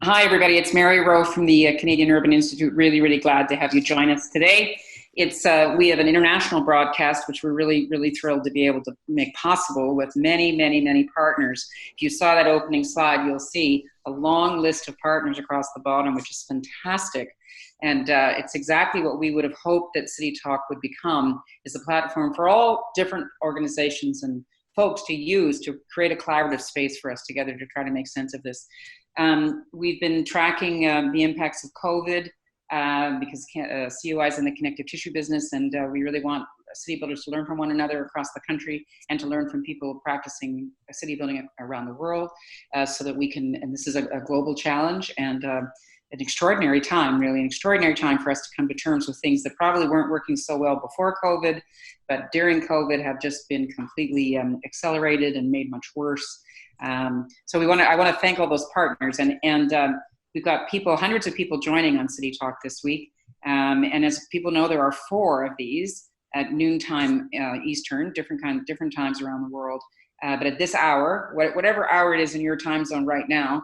Hi, everybody. It's Mary Rowe from the Canadian Urban Institute. Really, really glad to have you join us today. We have an international broadcast, which we're really, really thrilled to be able to make possible with many, many, many partners. If you saw that opening slide, you'll see a long list of partners across the bottom, which is fantastic. And it's exactly what we would have hoped that City Talk would become, is a platform for all different organizations and folks to use to create a collaborative space for us together to try to make sense of this. We've been tracking the impacts of COVID because COI is in the connective tissue business, and we really want city builders to learn from one another across the country and to learn from people practicing city building around the world so that we can, and this is a global challenge and an extraordinary time, really an extraordinary time for us to come to terms with things that probably weren't working so well before COVID, but during COVID have just been completely accelerated and made much worse. So I want to thank all those partners, and we've got hundreds of people joining on City Talk this week. And as people know, there are 4 of these at noontime Eastern, different times around the world. But at this hour, whatever hour it is in your time zone right now,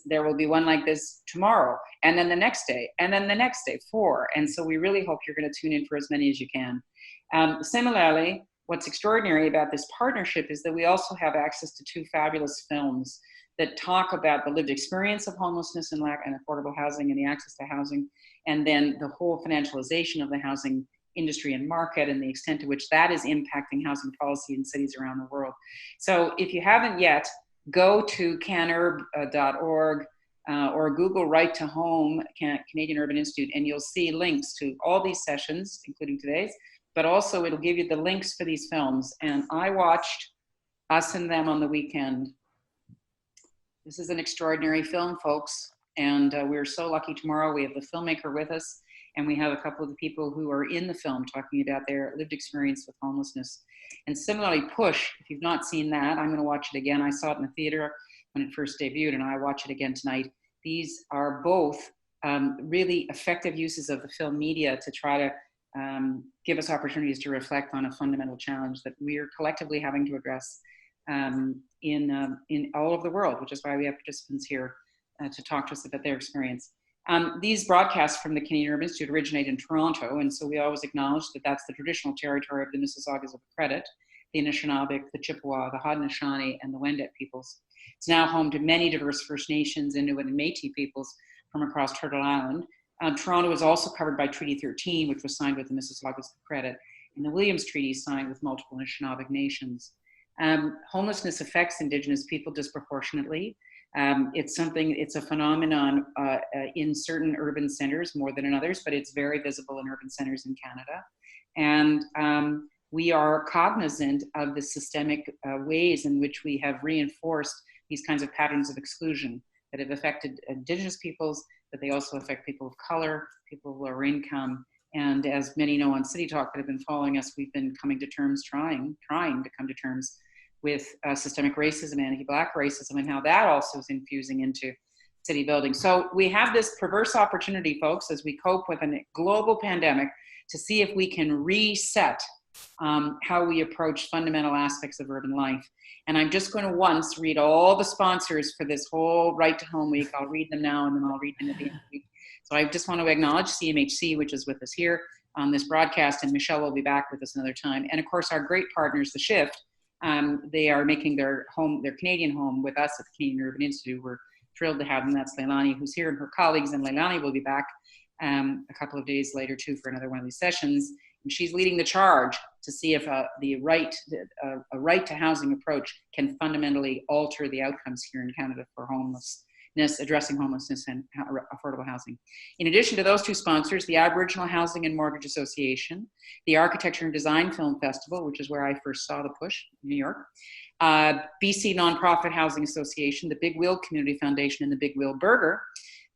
there will be one like this tomorrow, and then the next day, and then the next day, 4. And so we really hope you're going to tune in for as many as you can. Similarly, what's extraordinary about this partnership is that we also have access to 2 fabulous films that talk about the lived experience of homelessness and affordable housing and the access to housing, and then the whole financialization of the housing industry and market and the extent to which that is impacting housing policy in cities around the world. So if you haven't yet, go to canurb.org or Google Right to Home, Canadian Urban Institute, and you'll see links to all these sessions, including today's, but also it'll give you the links for these films. And I watched Us and Them on the weekend. This is an extraordinary film, folks. And we're so lucky tomorrow we have the filmmaker with us, and we have a couple of the people who are in the film talking about their lived experience with homelessness. And similarly, Push, if you've not seen that, I'm going to watch it again. I saw it in the theater when it first debuted, and I watch it again tonight. These are both really effective uses of the film media to try to give us opportunities to reflect on a fundamental challenge that we are collectively having to address in all over the world, which is why we have participants here to talk to us about their experience. These broadcasts from the Canadian Urban Institute originate in Toronto, and so we always acknowledge that that's the traditional territory of the Mississaugas of the Credit, the Anishinaabe, the Chippewa, the Haudenosaunee, and the Wendat peoples. It's now home to many diverse First Nations, Inuit, and Métis peoples from across Turtle Island. Toronto is also covered by Treaty 13, which was signed with the Mississaugas of the Credit, and the Williams Treaty signed with multiple Anishinaabe nations. Homelessness affects Indigenous people disproportionately. It's a phenomenon in certain urban centers more than in others, but it's very visible in urban centers in Canada. And we are cognizant of the systemic ways in which we have reinforced these kinds of patterns of exclusion that have affected Indigenous peoples, but they also affect people of color, people of lower income. And as many know on City Talk that have been following us, we've been coming to terms, trying to come to terms with systemic racism, anti-Black racism, and how that also is infusing into city building. So we have this perverse opportunity, folks, as we cope with a global pandemic, to see if we can reset how we approach fundamental aspects of urban life. And I'm just going to once read all the sponsors for this whole Right to Home week. I'll read them now, and then I'll read them at the end of the week. So I just want to acknowledge CMHC, which is with us here on this broadcast, and Michelle will be back with us another time. And of course, our great partners, the Shift. They are making their Canadian home with us at the Canadian Urban Institute. We're thrilled to have them. That's Leilani, who's here, and her colleagues. And Leilani will be back a couple of days later, too, for another one of these sessions. And she's leading the charge to see if a right to housing approach can fundamentally alter the outcomes here in Canada for homelessness, addressing homelessness and affordable housing. In addition to those 2 sponsors, the Aboriginal Housing and Mortgage Association, the Architecture and Design Film Festival, which is where I first saw the Push in New York, BC Nonprofit Housing Association, the Big Wheel Community Foundation, and the Big Wheel Burger,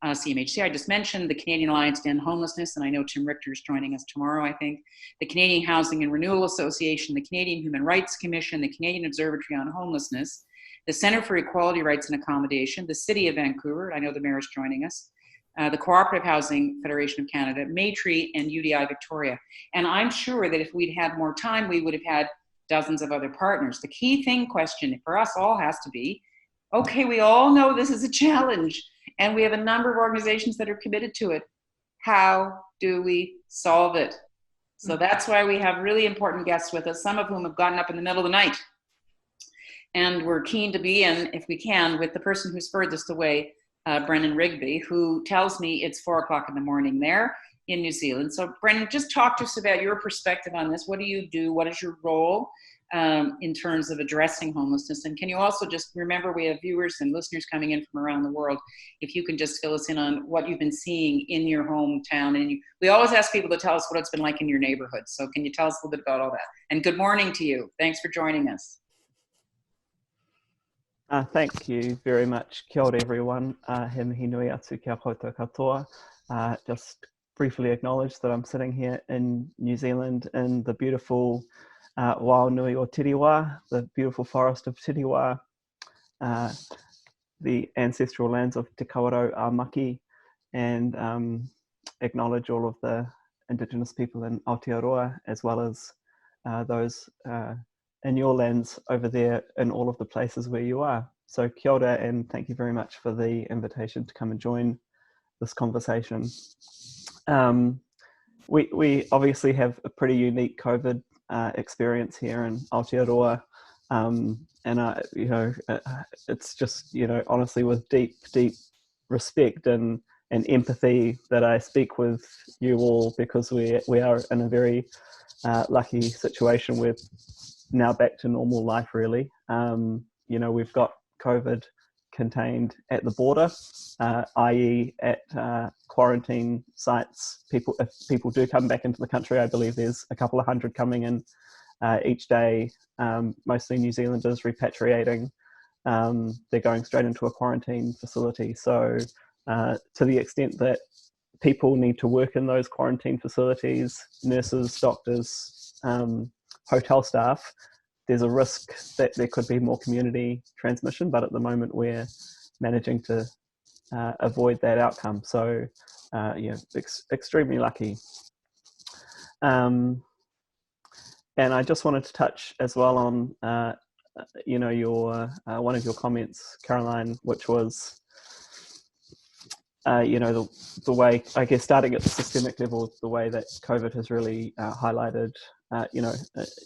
CMHC, I just mentioned, the Canadian Alliance to End Homelessness, and I know Tim Richter is joining us tomorrow, I think, the Canadian Housing and Renewal Association, the Canadian Human Rights Commission, the Canadian Observatory on Homelessness, the Centre for Equality, Rights and Accommodation, the City of Vancouver, I know the mayor is joining us, the Cooperative Housing Federation of Canada, Maytree, and UDI Victoria. And I'm sure that if we'd had more time, we would have had dozens of other partners. The key question for us all has to be, okay, we all know this is a challenge, And we have a number of organizations that are committed to it. How do we solve it? So that's why we have really important guests with us, some of whom have gotten up in the middle of the night. And we're keen to be in, if we can, with the person who's furthest away, Brennan Rigby, who tells me it's 4 o'clock in the morning there in New Zealand. So Brennan, just talk to us about your perspective on this. What do you do? What is your role in terms of addressing homelessness? And can you also just remember, we have viewers and listeners coming in from around the world, if you can just fill us in on what you've been seeing in your hometown. And we always ask people to tell us what it's been like in your neighborhood. So can you tell us a little bit about all that? And good morning to you. Thanks for joining us. Thank you very much. Kia ora everyone. He mihi nui atu kia koutou katoa. Just briefly acknowledge that I'm sitting here in New Zealand in the beautiful Waonui o Tiriwa, the beautiful forest of Tiriwa, the ancestral lands of Te Kawerau Maki, and acknowledge all of the Indigenous people in Aotearoa, as well as those in your lands over there in all of the places where you are. So kia ora, and thank you very much for the invitation to come and join this conversation. We obviously have a pretty unique COVID experience here in Aotearoa, and it's just, honestly with deep respect and empathy that I speak with you all, because we are in a very lucky situation with now back to normal life, really. We've got COVID contained at the border, i.e. at quarantine sites. If people do come back into the country, I believe there's a couple of hundred coming in each day, mostly New Zealanders repatriating. They're going straight into a quarantine facility. So to the extent that people need to work in those quarantine facilities, nurses, doctors, hotel staff, there's a risk that there could be more community transmission, but at the moment we're managing to avoid that outcome. So extremely lucky. And I just wanted to touch as well on your one of your comments, Caroline, which was the way, I guess, starting at the systemic level, the way that COVID has really highlighted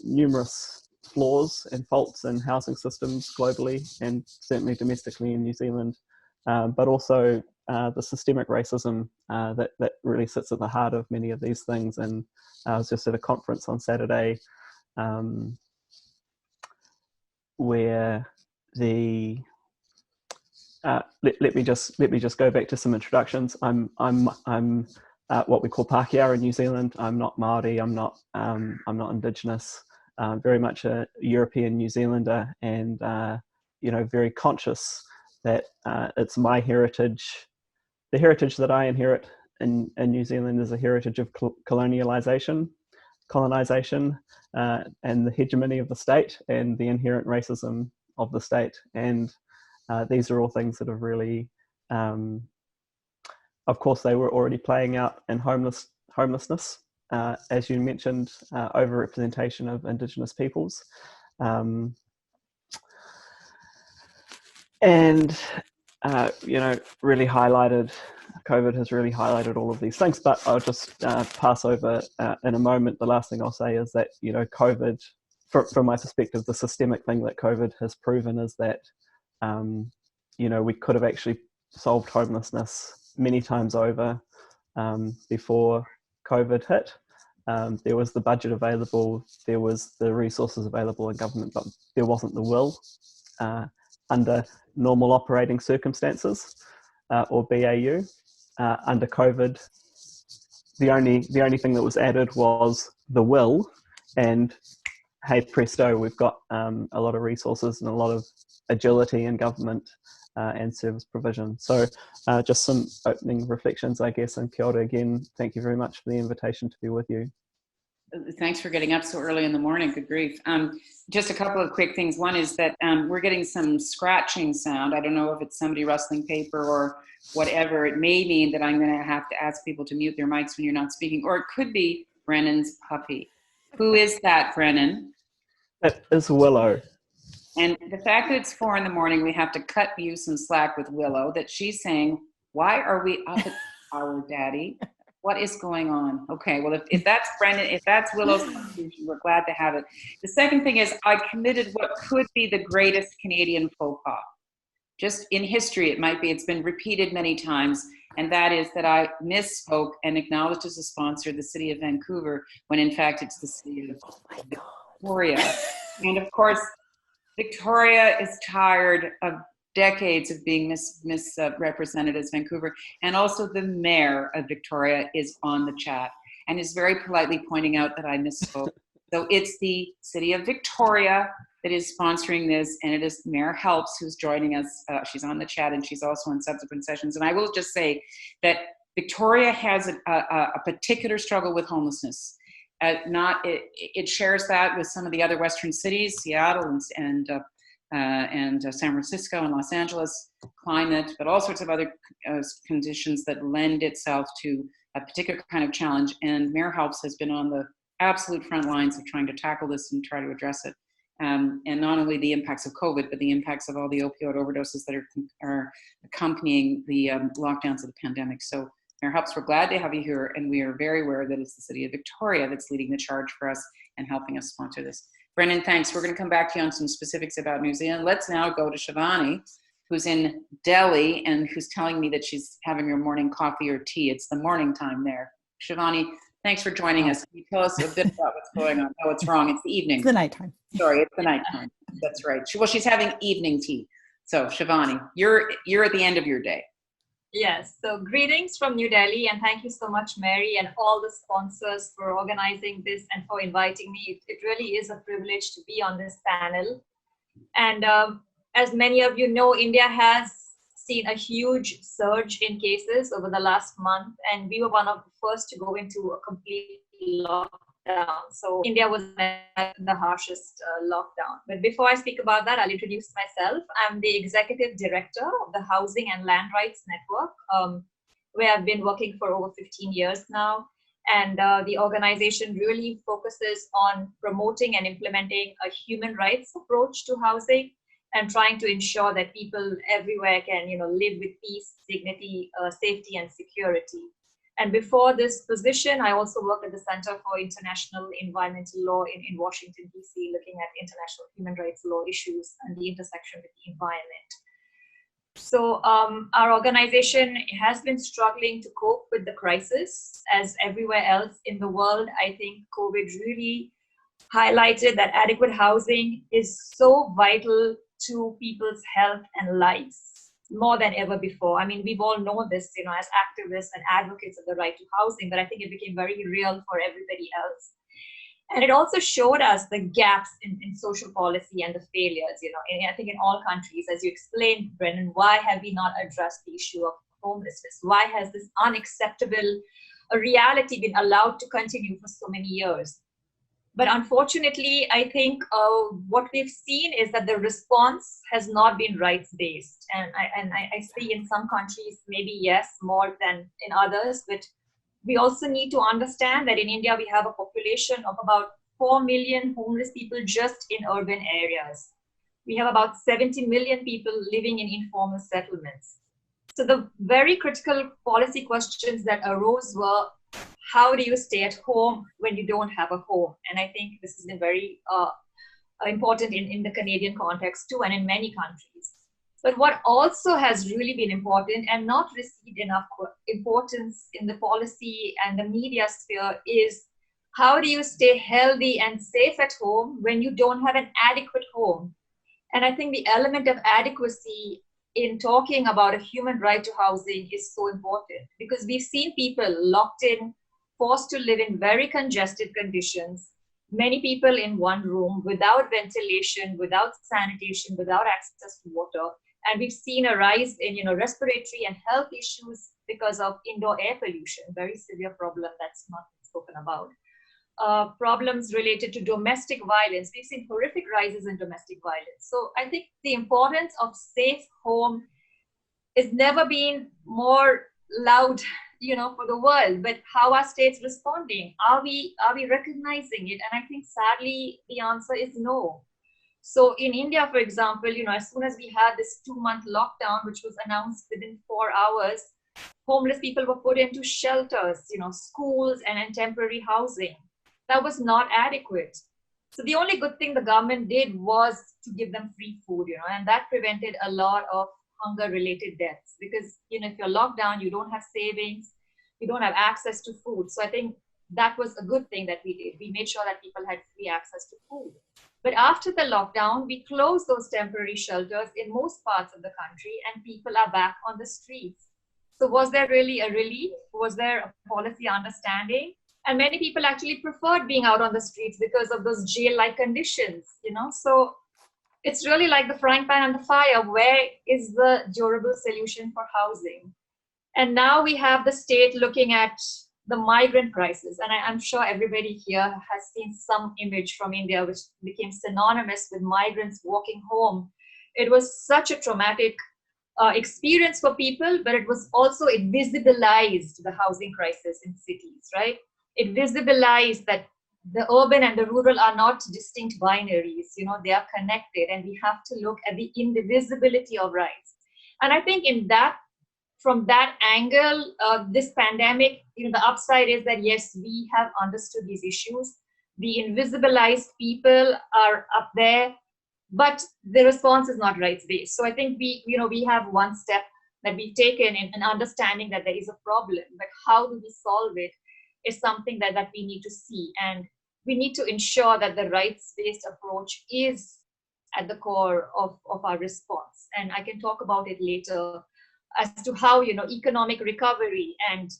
numerous flaws and faults in housing systems globally, and certainly domestically in New Zealand, but also the systemic racism that really sits at the heart of many of these things. And I was just at a conference on Saturday where the let me just go back to some introductions. I'm what we call Pākehā in New Zealand. I'm not Māori. I'm not Indigenous. Very much a European New Zealander, and very conscious that it's my heritage. The heritage that I inherit in New Zealand is a heritage of colonization, and the hegemony of the state and the inherent racism of the state. And these are all things that have really, of course, they were already playing out in homelessness. As you mentioned, overrepresentation of Indigenous peoples. Really highlighted, COVID has really highlighted all of these things, but I'll just pass over in a moment. The last thing I'll say is that, COVID, from my perspective, the systemic thing that COVID has proven is that, we could have actually solved homelessness many times over before COVID hit. There was the budget available, there was the resources available in government, but there wasn't the will under normal operating circumstances, or BAU. Under COVID, the only thing that was added was the will, and hey presto, we've got a lot of resources and a lot of agility in government and service provision. So just some opening reflections, I guess, and kia ora again. Thank you very much for the invitation to be with you. Thanks for getting up so early in the morning. Good grief. Just a couple of quick things. One is that we're getting some scratching sound. I don't know if it's somebody rustling paper or whatever. It may mean that I'm going to have to ask people to mute their mics when you're not speaking, or it could be Brennan's puppy. Who is that, Brennan? That is Willow. And the fact that it's 4 in the morning, we have to cut you some slack with Willow, that she's saying, Why are we up at hour, Daddy? What is going on? Okay, well, if that's Brennan, if that's Willow's contribution, we're glad to have it. The second thing is I committed what could be the greatest Canadian faux pas. Just in history, it might be, it's been repeated many times, and that is that I misspoke and acknowledged as a sponsor the city of Vancouver, when in fact it's the city of Victoria. And of course, Victoria is tired of decades of being misrepresented as Vancouver. And also the mayor of Victoria is on the chat and is very politely pointing out that I misspoke. So it's the city of Victoria that is sponsoring this, and it is Mayor Helps who's joining us. She's on the chat, and she's also in subsequent sessions. And I will just say that Victoria has a particular struggle with homelessness. It shares that with some of the other Western cities, Seattle and San Francisco and Los Angeles, climate, but all sorts of other conditions that lend itself to a particular kind of challenge. And Mayor Helps has been on the absolute front lines of trying to tackle this and try to address it. And not only the impacts of COVID, but the impacts of all the opioid overdoses that are accompanying the lockdowns of the pandemic. So Mayor Helps, we're glad to have you here, and we are very aware that it's the city of Victoria that's leading the charge for us and helping us sponsor this. Brennan, thanks. We're going to come back to you on some specifics about New Zealand. Let's now go to Shivani, who's in Delhi and who's telling me that she's having her morning coffee or tea. It's the morning time there. Shivani, thanks for joining us. Can you tell us a bit about what's going on? No, it's wrong. It's the evening. It's the nighttime. Sorry, it's the nighttime. That's right. Well, she's having evening tea. So Shivani, you're at the end of your day. Yes, so greetings from New Delhi, and thank you so much, Mary, and all the sponsors for organizing this and for inviting me. It really is a privilege to be on this panel. And as many of you know, India has seen a huge surge in cases over the last month, and we were one of the first to go into a complete lockdown. So India was the harshest lockdown. But before I speak about that, I'll introduce myself. I'm the executive director of the Housing and Land Rights Network, where I've been working for over 15 years now. And the organization really focuses on promoting and implementing a human rights approach to housing and trying to ensure that people everywhere can, live with peace, dignity, safety, and security. And before this position, I also worked at the Center for International Environmental Law in Washington, D.C., looking at international human rights law issues and the intersection with the environment. So our organization has been struggling to cope with the crisis. As everywhere else in the world, I think COVID really highlighted that adequate housing is so vital to people's health and lives, more than ever before. I mean, we've all known this, as activists and advocates of the right to housing, but I think it became very real for everybody else. And it also showed us the gaps in social policy and the failures, I think in all countries, as you explained, Brennan, why have we not addressed the issue of homelessness? Why has this unacceptable reality been allowed to continue for so many years? But unfortunately, I think what we've seen is that the response has not been rights-based. And I see in some countries, maybe yes, more than in others. But we also need to understand that in India, we have a population of about 4 million homeless people just in urban areas. We have about 70 million people living in informal settlements. So the very critical policy questions that arose were, how do you stay at home when you don't have a home? And I think this has been very important in the Canadian context too, and in many countries. But what also has really been important and not received enough importance in the policy and the media sphere is, how do you stay healthy and safe at home when you don't have an adequate home? And I think the element of adequacy in talking about a human right to housing is so important, because we've seen people locked in, forced to live in very congested conditions, many people in one room without ventilation, without sanitation, without access to water. And we've seen a rise in respiratory and health issues because of indoor air pollution, very severe problem that's not spoken about. Problems related to domestic violence. We've seen horrific rises in domestic violence. So I think the importance of safe home has never been more loud, for the world. But how are states responding? Are we recognizing it? And I think sadly the answer is no. So in India, for example, as soon as we had this 2-month lockdown, which was announced within 4 hours, Homeless people were put into shelters, schools and temporary housing. That was not adequate. So the only good thing the government did was to give them free food, and that prevented a lot of hunger-related deaths because, if you're locked down, you don't have savings, you don't have access to food. So I think that was a good thing that we did. We made sure that people had free access to food. But after the lockdown, we closed those temporary shelters in most parts of the country and people are back on the streets. So was there really a relief? Was there a policy understanding? And many people actually preferred being out on the streets because of those jail-like conditions, So it's really like the frying pan and the fire. Where is the durable solution for housing? And now we have the state looking at the migrant crisis. And I'm sure everybody here has seen some image from India, which became synonymous with migrants walking home. It was such a traumatic experience for people, but it visibilized the housing crisis in cities, right? It visibilized that the urban and the rural are not distinct binaries, they are connected, and we have to look at the indivisibility of rights. And I think from that angle, this pandemic, the upside is that, yes, we have understood these issues. The invisibilized people are up there, but the response is not rights-based. So I think we have one step that we've taken in understanding that there is a problem, but how do we solve it is something that we need to see. And we need to ensure that the rights-based approach is at the core of our response. And I can talk about it later as to how, economic recovery and,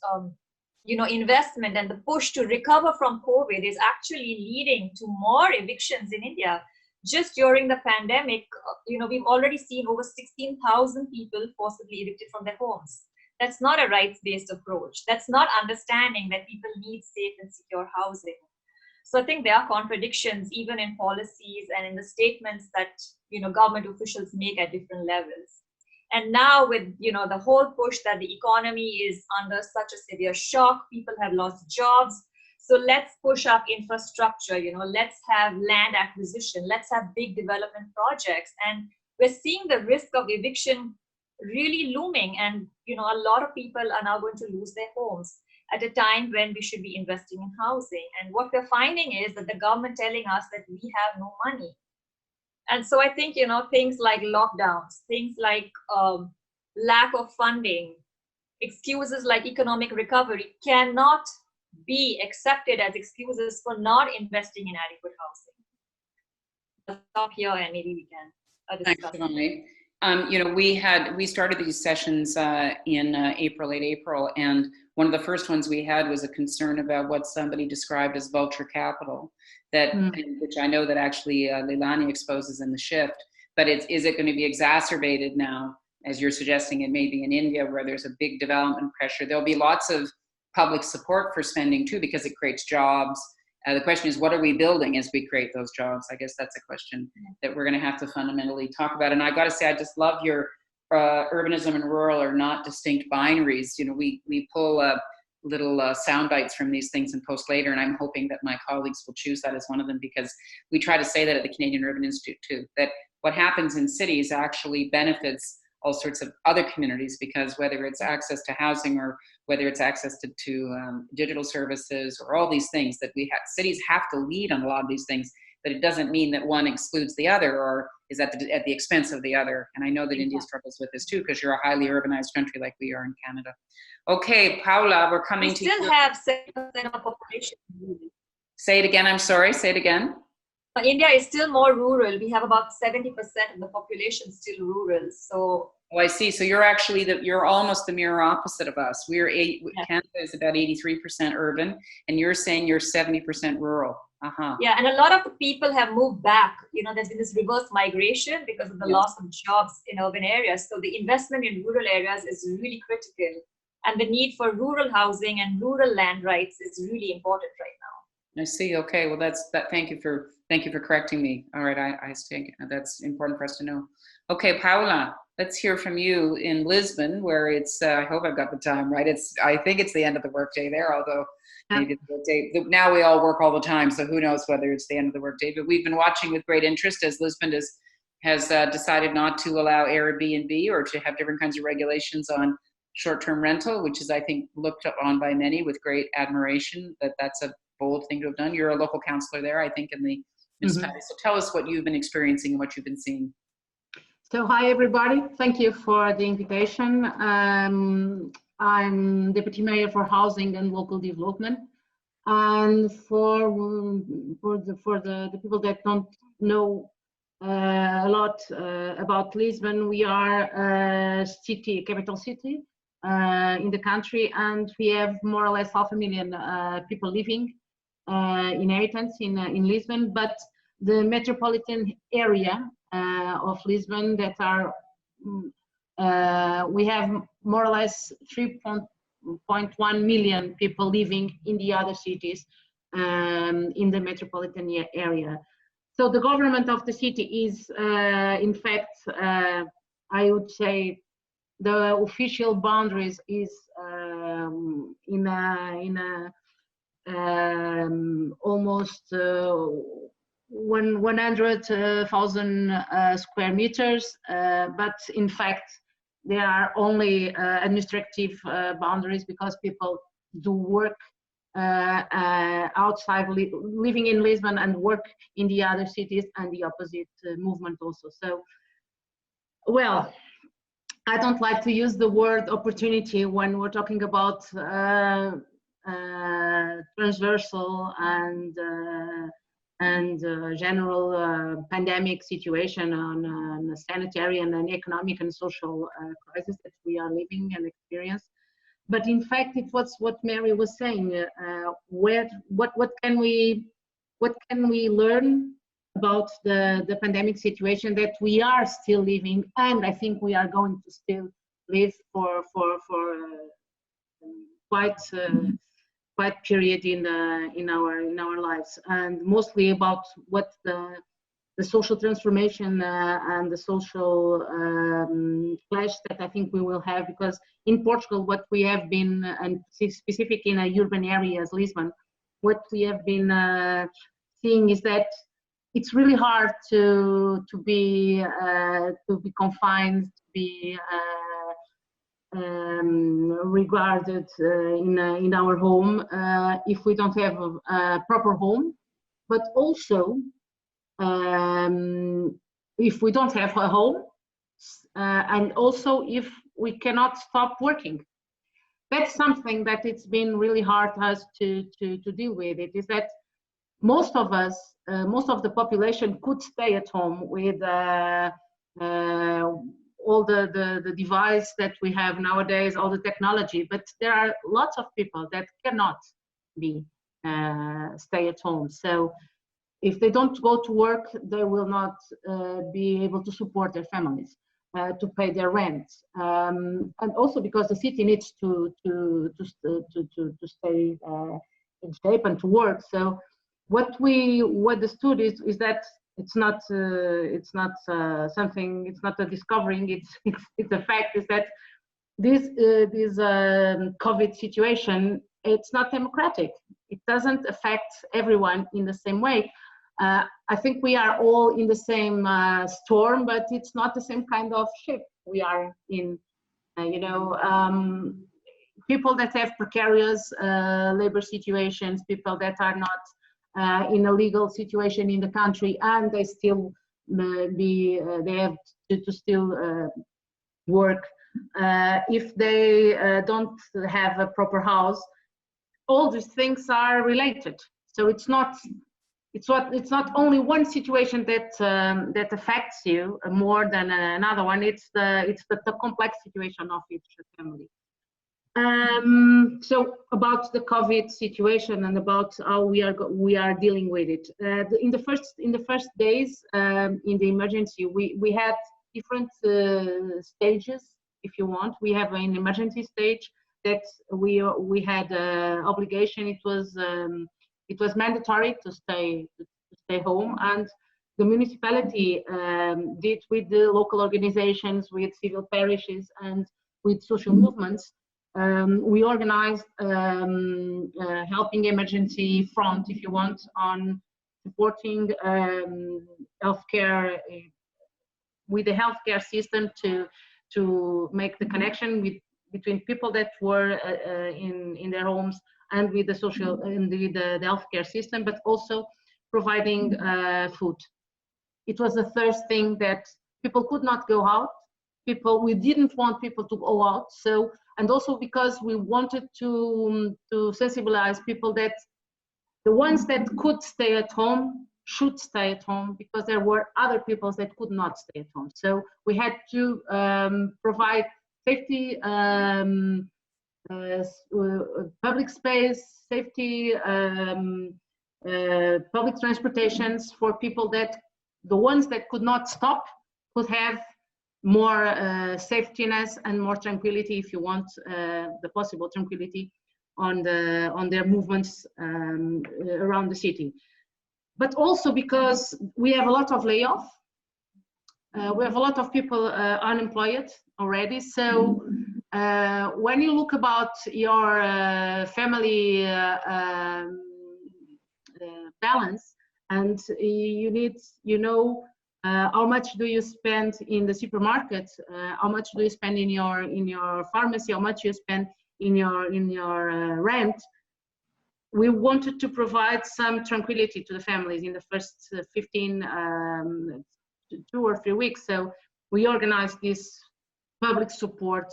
investment and the push to recover from COVID is actually leading to more evictions in India. Just during the pandemic, we've already seen over 16,000 people forcibly evicted from their homes. That's not a rights-based approach. That's not understanding that people need safe and secure housing. So I think there are contradictions even in policies and in the statements that, government officials make at different levels. And now with, the whole push that the economy is under such a severe shock, people have lost jobs. So let's push up infrastructure, let's have land acquisition, let's have big development projects. And we're seeing the risk of eviction really looming. And, a lot of people are now going to lose their homes at a time when we should be investing in housing. And what we're finding is that the government telling us that we have no money. And so I think, things like lockdowns, things like lack of funding, excuses like economic recovery cannot be accepted as excuses for not investing in adequate housing. I'll stop here and maybe we can discuss. Thanks, we started these sessions in late April, and one of the first ones we had was a concern about what somebody described as vulture capital, which I know that actually Leilani exposes in the Shift. But is it going to be exacerbated now, as you're suggesting it may be in India, where there's a big development pressure? There'll be lots of public support for spending too, because it creates jobs. The question is, what are we building as we create those jobs? I guess that's a question that we're going to have to fundamentally talk about. And I got to say, I just love your urbanism and rural are not distinct binaries. We pull little sound bites from these things and post later, and I'm hoping that my colleagues will choose that as one of them, because we try to say that at the Canadian Urban Institute too, that what happens in cities actually benefits all sorts of other communities, because whether it's access to housing or whether it's access to digital services or all these things that we have, cities have to lead on a lot of these things, but it doesn't mean that one excludes the other or is at the expense of the other. And I know that India struggles with this too, because you're a highly urbanized country like we are in Canada. Okay, Paula, we're coming to you. We still have 7% of population. Say it again, I'm sorry, say it again. India is still more rural. We have about 70% of the population still rural. So. Oh, I see. So you're actually you're almost the mirror opposite of us. Canada is about 83% urban, and you're saying you're 70% rural. Yeah, and a lot of the people have moved back. There's been this reverse migration because of the loss of jobs in urban areas. So the investment in rural areas is really critical, and the need for rural housing and rural land rights is really important right now. I see. Okay. Well, Thank you for correcting me. All right. I think that's important for us to know. Okay, Paula, let's hear from you in Lisbon, where it's, I hope I've got the time right. I think it's the end of the workday there, although maybe the workday, now we all work all the time. So who knows whether it's the end of the workday, but we've been watching with great interest as Lisbon has decided not to allow Airbnb or to have different kinds of regulations on short-term rental, which is, I think, looked upon by many with great admiration. That's a bold thing to have done. You're a local councillor there, I think, in the municipality. So tell us what you've been experiencing and what you've been seeing. So hi everybody, thank you for the invitation. I'm Deputy Mayor for Housing and Local Development. And for the people that don't know a lot about Lisbon, we are a city, capital city in the country, and we have more or less 500,000 people living, inhabitants in Lisbon. But the metropolitan area of Lisbon that are, we have more or less 3.1 million people living in the other cities in the metropolitan area. So the government of the city is, in fact, I would say the official boundaries is almost 100,000 square meters, but in fact there are only administrative boundaries because people do work outside, living in Lisbon and work in the other cities, and the opposite movement also. So, well, I don't like to use the word opportunity when we're talking about transversal and general pandemic situation on a sanitary and an economic and social crisis that we are living and experience. But in fact, it was what Mary was saying. What can we learn about the pandemic situation that we are still living, and I think we are going to still live for quite period in our lives, and mostly about what the social transformation and the social clash that I think we will have, because in Portugal what we have been, and specific in a urban area as Lisbon, what we have been seeing is that it's really hard to be confined, to be regarded in our home if we don't have a proper home, but also if we don't have a home, and also if we cannot stop working. That's something that it's been really hard for us to deal with. It is that most of us, most of the population could stay at home with all the device that we have nowadays, all the technology, but there are lots of people that cannot be stay at home. So if they don't go to work, they will not be able to support their families, to pay their rent, and also because the city needs to stay in shape and to work. So what the stood is that it's not something, it's not a discovering, it's a fact, is that this COVID situation, it's not democratic. It doesn't affect everyone in the same way. I think we are all in the same storm, but it's not the same kind of ship we are in. People that have precarious labor situations, people that are not in a legal situation in the country, and they still they have to still work. If they don't have a proper house, all these things are related. So it's not only one situation that affects you more than another one. It's the complex situation of each family. So about the COVID situation and about how we are dealing with it. In the first days in the emergency, we had different stages, if you want. We have an emergency stage that we had obligation. It was mandatory to stay home, and the municipality did with the local organizations, with civil parishes, and with social movements. We organized helping emergency front, if you want, on supporting healthcare, with the healthcare system to make the connection between people that were in their homes and with the social and with the healthcare system, but also providing food. It was the first thing that people could not go out. We didn't want people to go out. So, and also because we wanted to sensibilize people that the ones that could stay at home should stay at home, because there were other people that could not stay at home. So we had to provide safety, public space, safety, public transportations for people that, the ones that could not stop, could have more safetiness and more tranquility, if you want, the possible tranquility on their movements around the city. But also because we have a lot of layoff, we have a lot of people unemployed already. So when you look about your family balance, and you know how much do you spend in the supermarket, how much do you spend in your pharmacy, how much you spend in your rent. We wanted to provide some tranquility to the families in the first 2 or 3 weeks. So we organized this public support.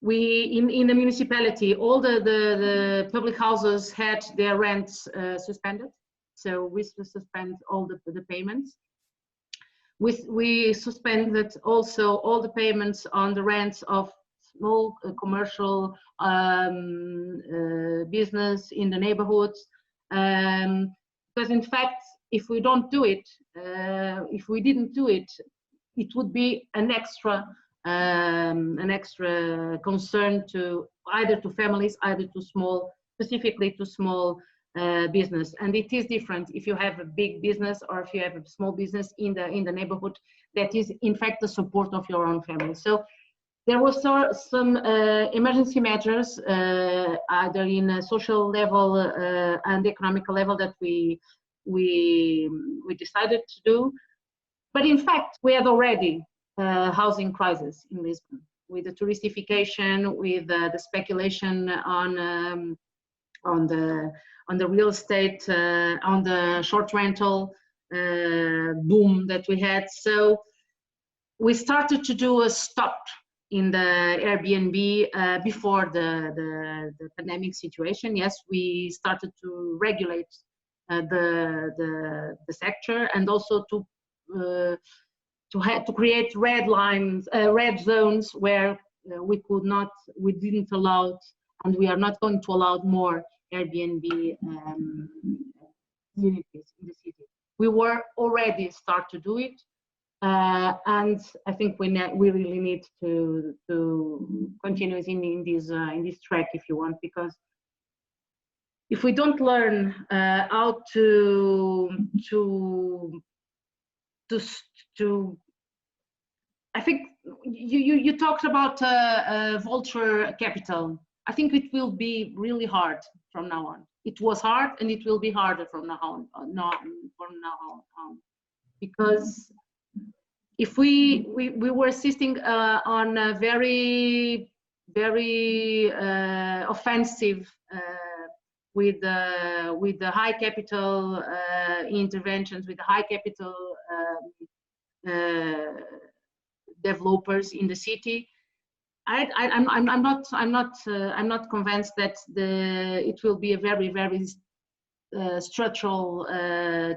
We in the municipality, all the public houses had their rents suspended. So we suspend all the payments. We suspended also all the payments on the rents of small commercial business in the neighborhoods, because in fact, if we don't do it, if we didn't do it, it would be an extra concern to either to families, either to small, specifically to small business. And it is different if you have a big business or if you have a small business in the neighborhood that is in fact the support of your own family. So there was some emergency measures, either in a social level and economic level, that we decided to do. But in fact, we had already housing crisis in Lisbon, with the touristification, with the speculation on the real estate, on the short rental boom that we had. So we started to do a stop in the Airbnb before the pandemic situation. Yes, we started to regulate the sector, and also to create red lines, red zones where we didn't allow, and we are not going to allow more Airbnb units in the city. We were already start to do it. And I think we really need to continue in this track, if you want, because if we don't learn how to I think you talked about vulture capital. I think it will be really hard from now on. It was hard, and it will be harder from now on, because if we were assisting on a very offensive with the high capital interventions, with the high capital developers in the city. I'm not convinced that it will be a very structural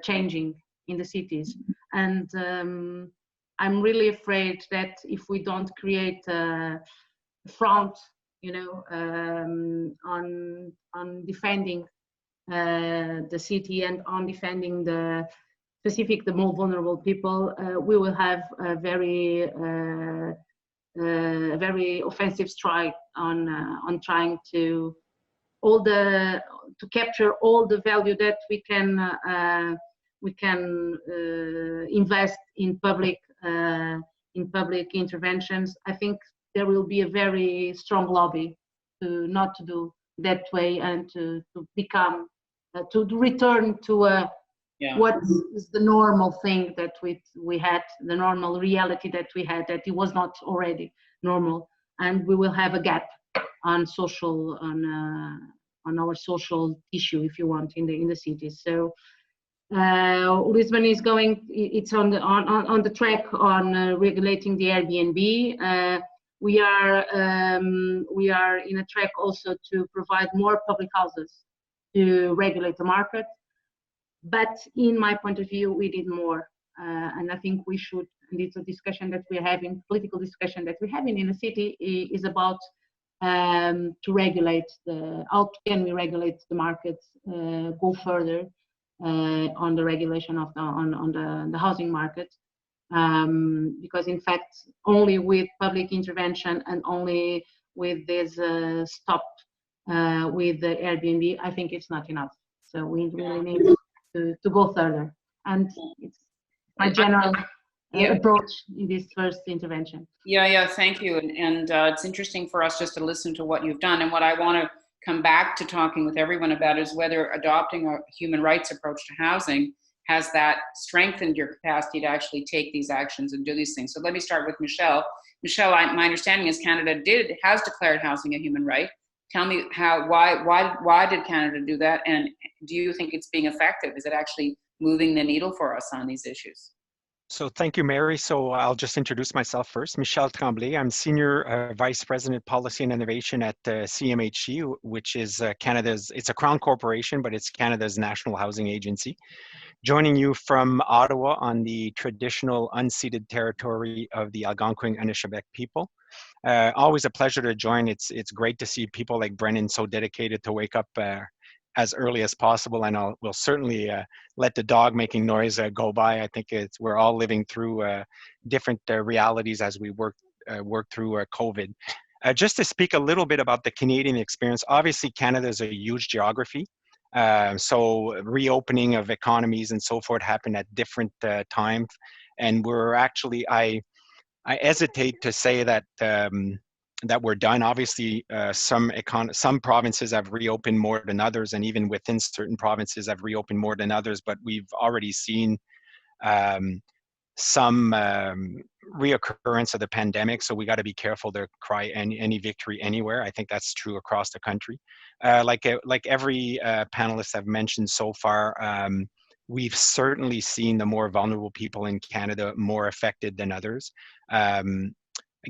changing in the cities, and I'm really afraid that if we don't create a front, you know, on defending the city and on defending the more vulnerable people, we will have a very offensive strike on trying to capture all the value that we can invest in public interventions. I think there will be a very strong lobby to not to do that way, and to become to return to what is the normal thing that we had, the normal reality that we had, that it was not already normal. and we will have a gap on social, on our social issue, if you want, in the cities. So Lisbon is going, it's on the track on regulating the Airbnb. We are in a track also to provide more public houses to regulate the market. But in my point of view, we did more. And I think we should, and it's a discussion that we're having, political discussion that we're having in the city, is about to regulate how can we regulate the markets, go further on the regulation of the housing market. Because in fact, only with public intervention and only with this stop with the Airbnb, I think it's not enough. So we really need to go further. And it's my general approach in this first intervention. Yeah, thank you. And it's interesting for us just to listen to what you've done. And what I want to come back to talking with everyone about is whether adopting a human rights approach to housing has that strengthened your capacity to actually take these actions and do these things. So let me start with Michel. Michel, my understanding is Canada has declared housing a human right. Tell me why did Canada do that? And do you think it's being effective? Is it actually moving the needle for us on these issues? So thank you, Mary. So I'll just introduce myself first. Michel Tremblay. I'm Senior Vice President Policy and Innovation at CMHC, which is it's a Crown corporation, but it's Canada's national housing agency. Joining you from Ottawa on the traditional unceded territory of the Algonquin Anishinaabe people. Always a pleasure to join. It's great to see people like Brennan so dedicated to wake up as early as possible, and we'll certainly let the dog making noise go by. I think we're all living through different realities as we work through COVID. Just to speak a little bit about the Canadian experience, obviously Canada is a huge geography, so reopening of economies and so forth happened at different times, and we're actually I hesitate to say that that we're done. Obviously, some provinces have reopened more than others, and even within certain provinces have reopened more than others. But we've already seen some reoccurrence of the pandemic, so we got to be careful to cry any victory anywhere. I think that's true across the country. Like every panelist have mentioned so far, we've certainly seen the more vulnerable people in Canada more affected than others.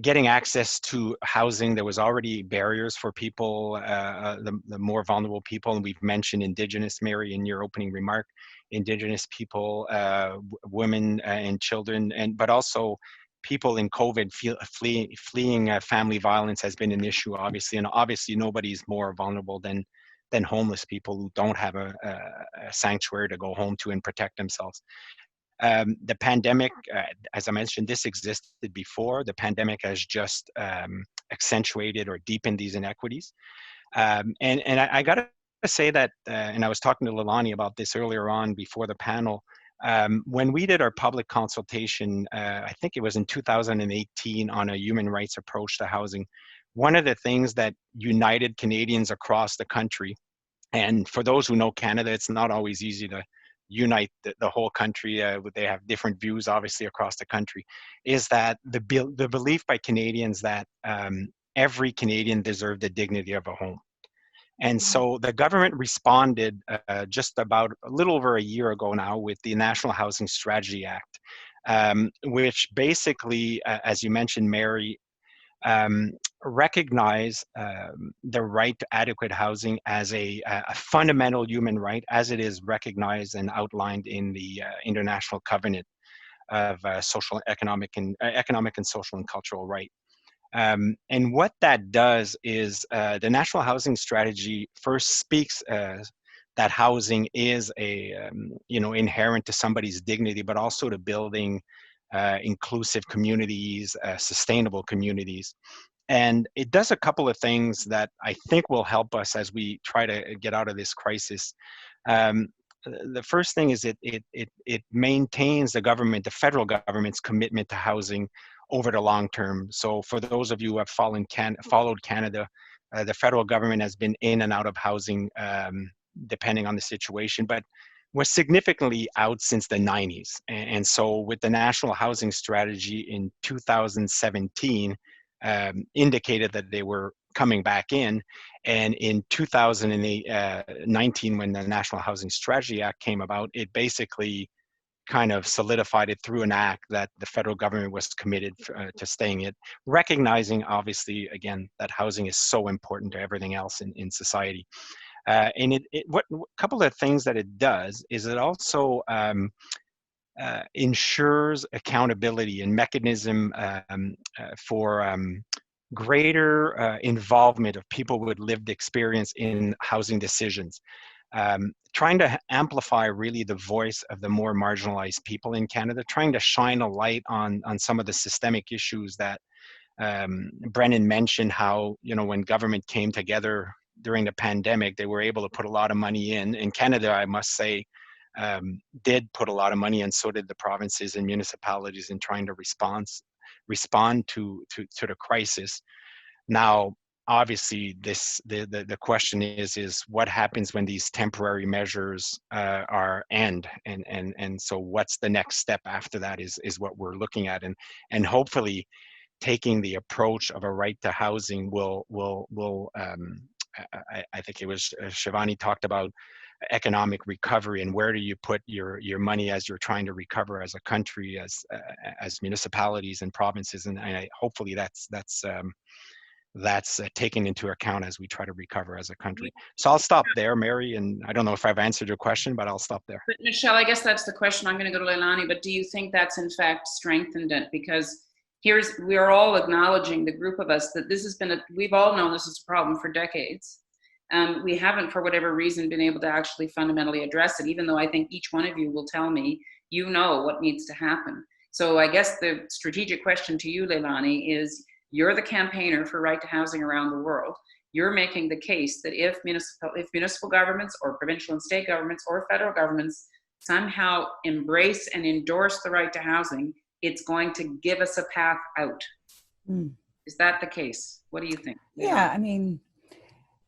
Getting access to housing, there was already barriers for people, the more vulnerable people, and we've mentioned Indigenous, Mary, in your opening remark, Indigenous people, women and children, but also people in COVID fleeing family violence has been an issue, obviously, and obviously nobody's more vulnerable than homeless people who don't have a sanctuary to go home to and protect themselves. The pandemic, as I mentioned, this existed before. The pandemic has just accentuated or deepened these inequities. And I got to say that, and I was talking to Leilani about this earlier on before the panel, when we did our public consultation, I think it was in 2018 on a human rights approach to housing, one of the things that united Canadians across the country, and for those who know Canada, it's not always easy to unite the whole country. They have different views, obviously, across the country, is that the belief by Canadians that every Canadian deserved the dignity of a home. And so the government responded just about a little over a year ago now with the National Housing Strategy Act, which basically, as you mentioned, Mary, recognize the right to adequate housing as a fundamental human right, as it is recognized and outlined in the International Covenant of economic and social and cultural right. And what that does is the National Housing Strategy first speaks that housing is inherent to somebody's dignity, but also to building inclusive communities, sustainable communities. And it does a couple of things that I think will help us as we try to get out of this crisis. The first thing is it maintains the federal government's commitment to housing over the long term. So for those of you who have followed Canada, the federal government has been in and out of housing depending on the situation, but was significantly out since the 90s. And so with the National Housing Strategy in 2017, indicated that they were coming back in. And in 2019, when the National Housing Strategy Act came about, it basically kind of solidified it through an act that the federal government was committed to staying it, recognizing obviously, again, that housing is so important to everything else in society. And what a couple of things that it does is it also ensures accountability and mechanism for greater involvement of people with lived experience in housing decisions. Trying to amplify really the voice of the more marginalized people in Canada, trying to shine a light on some of the systemic issues that Brennan mentioned, how, you know, when government came together during the pandemic, they were able to put a lot of money in Canada, I must say, did put a lot of money, and so did the provinces and municipalities, in trying to respond to the crisis. Now, obviously, the question is what happens when these temporary measures are end, and so what's the next step after that is what we're looking at, and hopefully taking the approach of a right to housing will I think it was Shivani talked about economic recovery, and where do you put your money as you're trying to recover as a country, as municipalities and provinces, and hopefully that's taken into account as we try to recover as a country. So I'll stop there, Mary, and I don't know if I've answered your question, but I'll stop there. But Michel, I guess that's the question. I'm going to go to Leilani, but do you think that's in fact strengthened it? Because we're all acknowledging, the group of us, that this has been we've all known this is a problem for decades. We haven't, for whatever reason, been able to actually fundamentally address it, even though I think each one of you will tell me, you know what needs to happen. So I guess the strategic question to you, Leilani, is you're the campaigner for right to housing around the world. You're making the case that if municipal governments or provincial and state governments or federal governments somehow embrace and endorse the right to housing, it's going to give us a path out. Is that the case? What do you think? Yeah, I mean,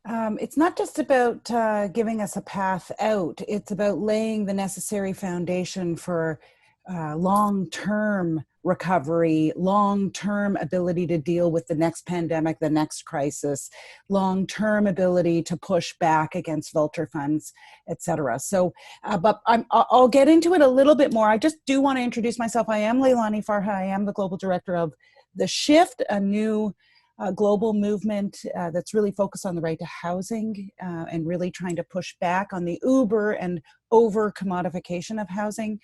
it's not just about giving us a path out. It's about laying the necessary foundation for long-term recovery, long-term ability to deal with the next pandemic, the next crisis, long-term ability to push back against vulture funds, etc. So, but I'll get into it a little bit more. I just do want to introduce myself. I am Leilani Farha. I am the global director of the Shift, a new global movement that's really focused on the right to housing and really trying to push back on the uber and over commodification of housing.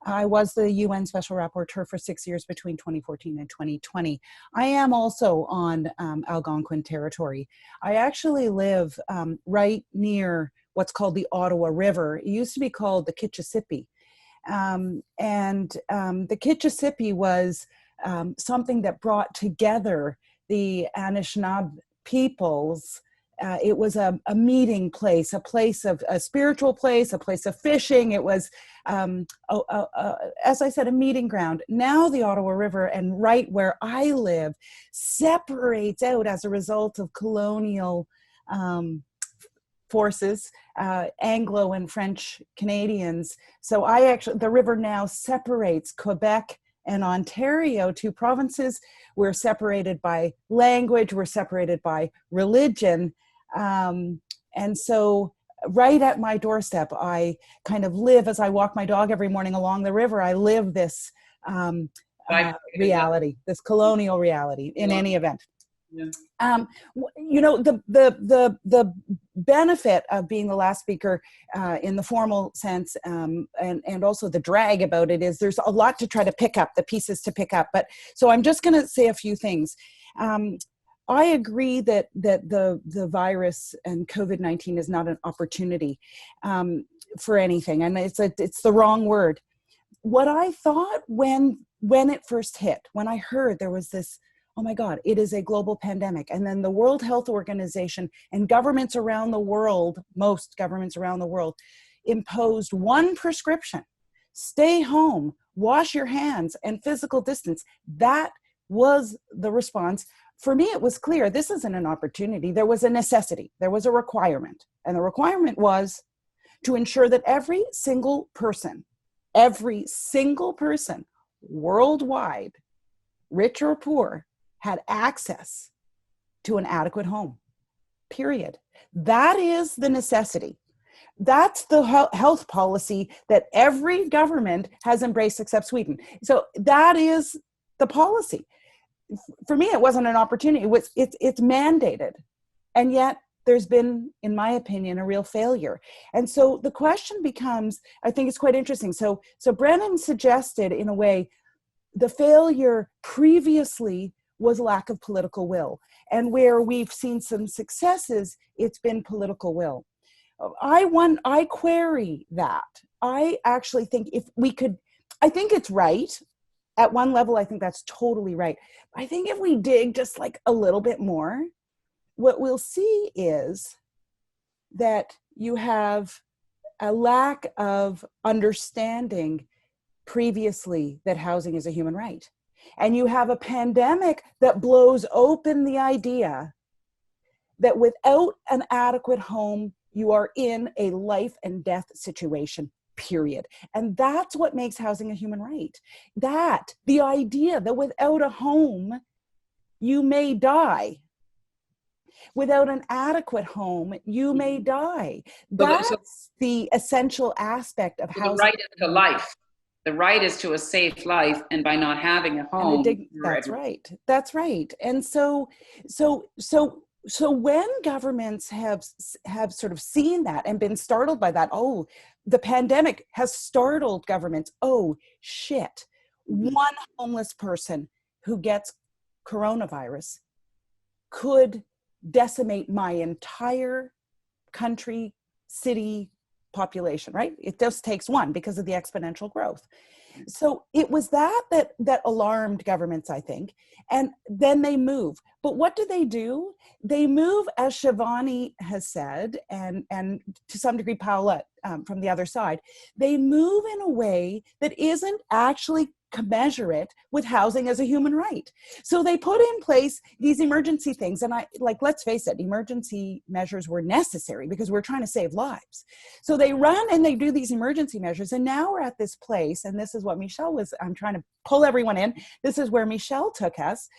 I was the UN Special Rapporteur for 6 years between 2014 and 2020. I am also on Algonquin territory. I actually live right near what's called the Ottawa River. It used to be called the Kitchissippi. And the Kitchissippi was something that brought together the Anishinaabe peoples. It was a meeting place, a spiritual place, a place of fishing. It was, as I said, a meeting ground. Now the Ottawa River, and right where I live, separates out as a result of colonial forces, Anglo and French Canadians. So the river now separates Quebec and Ontario, two provinces. We're separated by language, we're separated by religion. And so right at my doorstep, I kind of live, as I walk my dog every morning along the river, I live this reality, this colonial reality in any event. Yeah. You know, the benefit of being the last speaker in the formal sense, and also the drag about it, is there's a lot to try to pick up, the pieces to pick up. But so I'm just going to say a few things. I agree that the virus and COVID-19 is not an opportunity for anything, and it's the wrong word. What I thought when it first hit, when I heard there was this, oh my God, it is a global pandemic, and then the World Health Organization and governments around the world, most governments around the world, imposed one prescription: stay home, wash your hands, and physical distance. That was the response. For me, it was clear this isn't an opportunity. There was a necessity. There was a requirement. And the requirement was to ensure that every single person worldwide, rich or poor, had access to an adequate home, period. That is the necessity. That's the health policy that every government has embraced except Sweden. So that is the policy. For me, it wasn't an opportunity. It's mandated. And yet there's been, in my opinion, a real failure. And so the question becomes, I think it's quite interesting. So Brennan suggested, in a way, the failure previously was lack of political will. And where we've seen some successes, it's been political will. I query that. I actually think if we could, I think it's right. At one level, I think that's totally right. I think if we dig just like a little bit more, what we'll see is that you have a lack of understanding previously that housing is a human right. And you have a pandemic that blows open the idea that without an adequate home, you are in a life and death situation, period. And that's what makes housing a human right. That, the idea that without a home, you may die. Without an adequate home, you may die. That's the essential aspect of housing. The right is to life. The right is to a safe life, and by not having a home, that's right. That's right. And so when governments have sort of seen that and been startled by that, oh, the pandemic has startled governments. Oh, shit. One homeless person who gets coronavirus could decimate my entire country, city, population, right? It just takes one because of the exponential growth. So it was that alarmed governments, I think, and then they move. But what do? They move, as Shivani has said, and to some degree Paula from the other side, they move in a way that isn't actually commensurate with housing as a human right. So they put in place these emergency things, and let's face it, emergency measures were necessary because we're trying to save lives. So they run and they do these emergency measures, and now we're at this place, and this is what Michel was, I'm trying to pull everyone in, this is where Michel took us.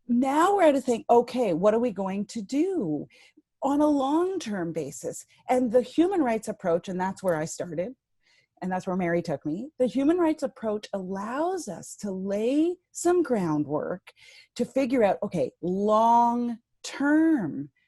Now we're at a thing, okay, what are we going to do on a long-term basis? And the human rights approach, and that's where I started, and that's where Mary took me, the human rights approach allows us to lay some groundwork to figure out, okay, long-term,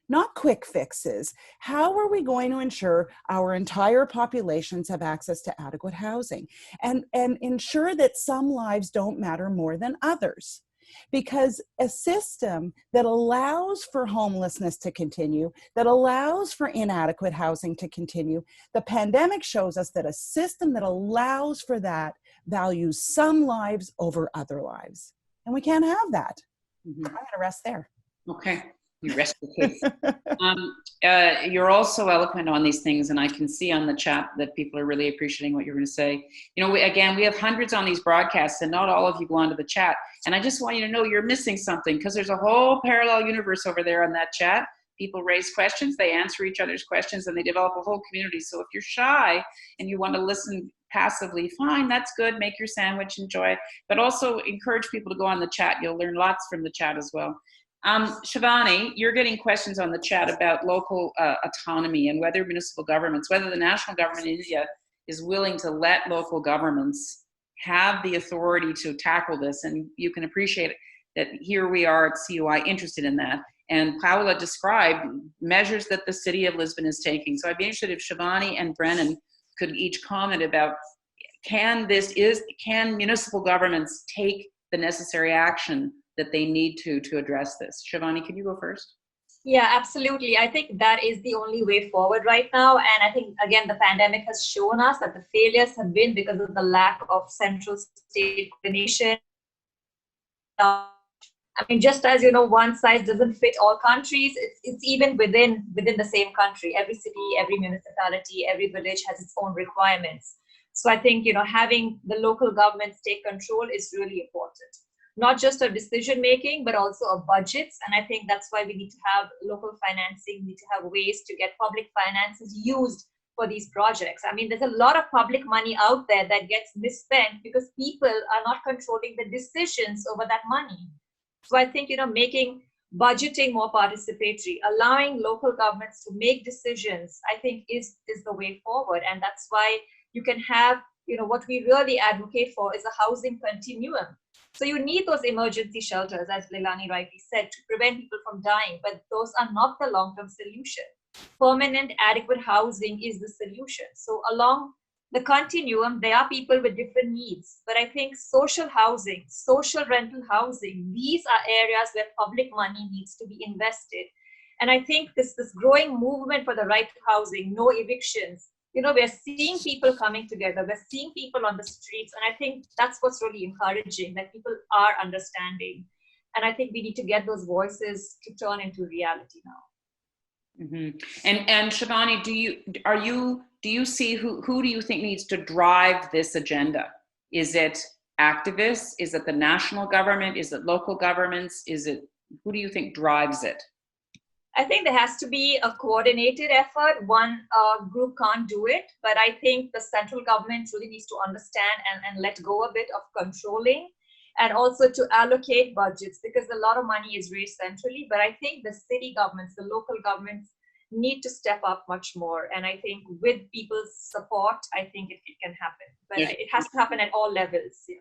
not quick fixes. How are we going to ensure our entire populations have access to adequate housing and ensure that some lives don't matter more than others? Because a system that allows for homelessness to continue, that allows for inadequate housing to continue, the pandemic shows us that a system that allows for that values some lives over other lives. And we can't have that. I'm going to rest there. Okay. You rest the case. You're also eloquent on these things, and I can see on the chat that people are really appreciating what you're going to say. You know, we have hundreds on these broadcasts, and not all of you go onto the chat. And I just want you to know you're missing something, because there's a whole parallel universe over there on that chat. People raise questions, they answer each other's questions, and they develop a whole community. So if you're shy and you want to listen passively, fine, that's good. Make your sandwich, enjoy it. But also encourage people to go on the chat. You'll learn lots from the chat as well. Shivani, you're getting questions on the chat about local autonomy and whether municipal governments, whether the national government in India is willing to let local governments have the authority to tackle this. And you can appreciate that here we are at CUI interested in that. And Paula described measures that the city of Lisbon is taking. So I'd be interested if Shivani and Brennan could each comment about can municipal governments take the necessary action that they need to address this? Shivani, can you go first? Yeah, absolutely. I think that is the only way forward right now. And I think, again, the pandemic has shown us that the failures have been because of the lack of central state coordination. I mean, just as, one size doesn't fit all countries, it's even within the same country. Every city, every municipality, every village has its own requirements. So I think, having the local governments take control is really important. Not just of decision making, but also of budgets. And I think that's why we need to have local financing, we need to have ways to get public finances used for these projects. I mean, there's a lot of public money out there that gets misspent because people are not controlling the decisions over that money. So I think, making budgeting more participatory, allowing local governments to make decisions, I think is the way forward. And that's why you can have, what we really advocate for is a housing continuum. So you need those emergency shelters, as Leilani rightly said, to prevent people from dying, but those are not the long-term solution. Permanent, adequate housing is the solution. So along the continuum, there are people with different needs, but I think social housing, social rental housing, these are areas where public money needs to be invested. And I think this growing movement for the right to housing, no evictions, we're seeing people coming together, we're seeing people on the streets, and I think that's what's really encouraging, that people are understanding. And I think we need to get those voices to turn into reality now. Mm-hmm. And Shivani, do you see who do you think needs to drive this agenda? Is it activists? Is it the national government? Is it local governments? Who do you think drives it? I think there has to be a coordinated effort. One group can't do it, but I think the central government really needs to understand and let go a bit of controlling, and also to allocate budgets, because a lot of money is raised centrally. But I think the city governments, the local governments need to step up much more. And I think with people's support, I think it can happen. But it has to happen at all levels. Yeah.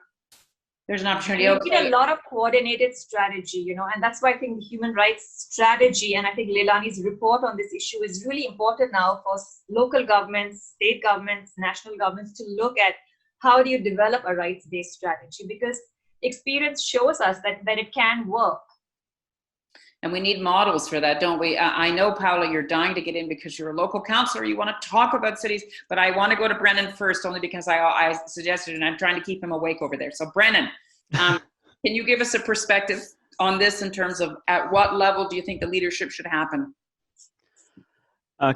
There's an opportunity. We need a lot of coordinated strategy, and that's why I think the human rights strategy, and I think Leilani's report on this issue is really important now for local governments, state governments, national governments to look at how do you develop a rights-based strategy, because experience shows us that it can work. And we need models for that, don't we? I know, Paula, you're dying to get in because you're a local councillor. You want to talk about cities, but I want to go to Brennan first, only because I suggested, and I'm trying to keep him awake over there. So Brennan, can you give us a perspective on this in terms of at what level do you think the leadership should happen?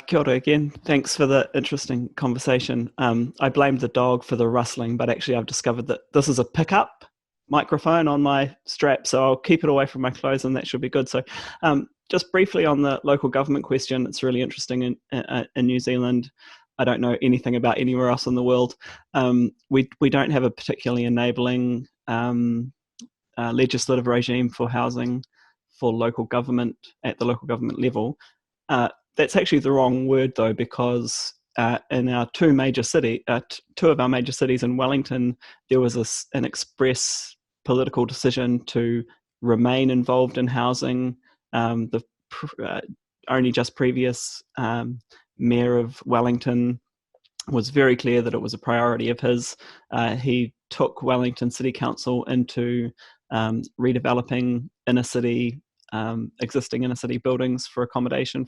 Kia ora again. Thanks for the interesting conversation. I blamed the dog for the rustling, but actually I've discovered that this is a pickup microphone on my strap, so I'll keep it away from my clothes and that should be good. So just briefly on the local government question, it's really interesting in New Zealand. I don't know anything about anywhere else in the world. We don't have a particularly enabling legislative regime for housing for local government at the local government level. That's actually the wrong word though, because in our two of our major cities in Wellington, there was an express political decision to remain involved in housing. The only just previous mayor of Wellington was very clear that it was a priority of his. He took Wellington City Council into redeveloping existing inner city buildings for accommodation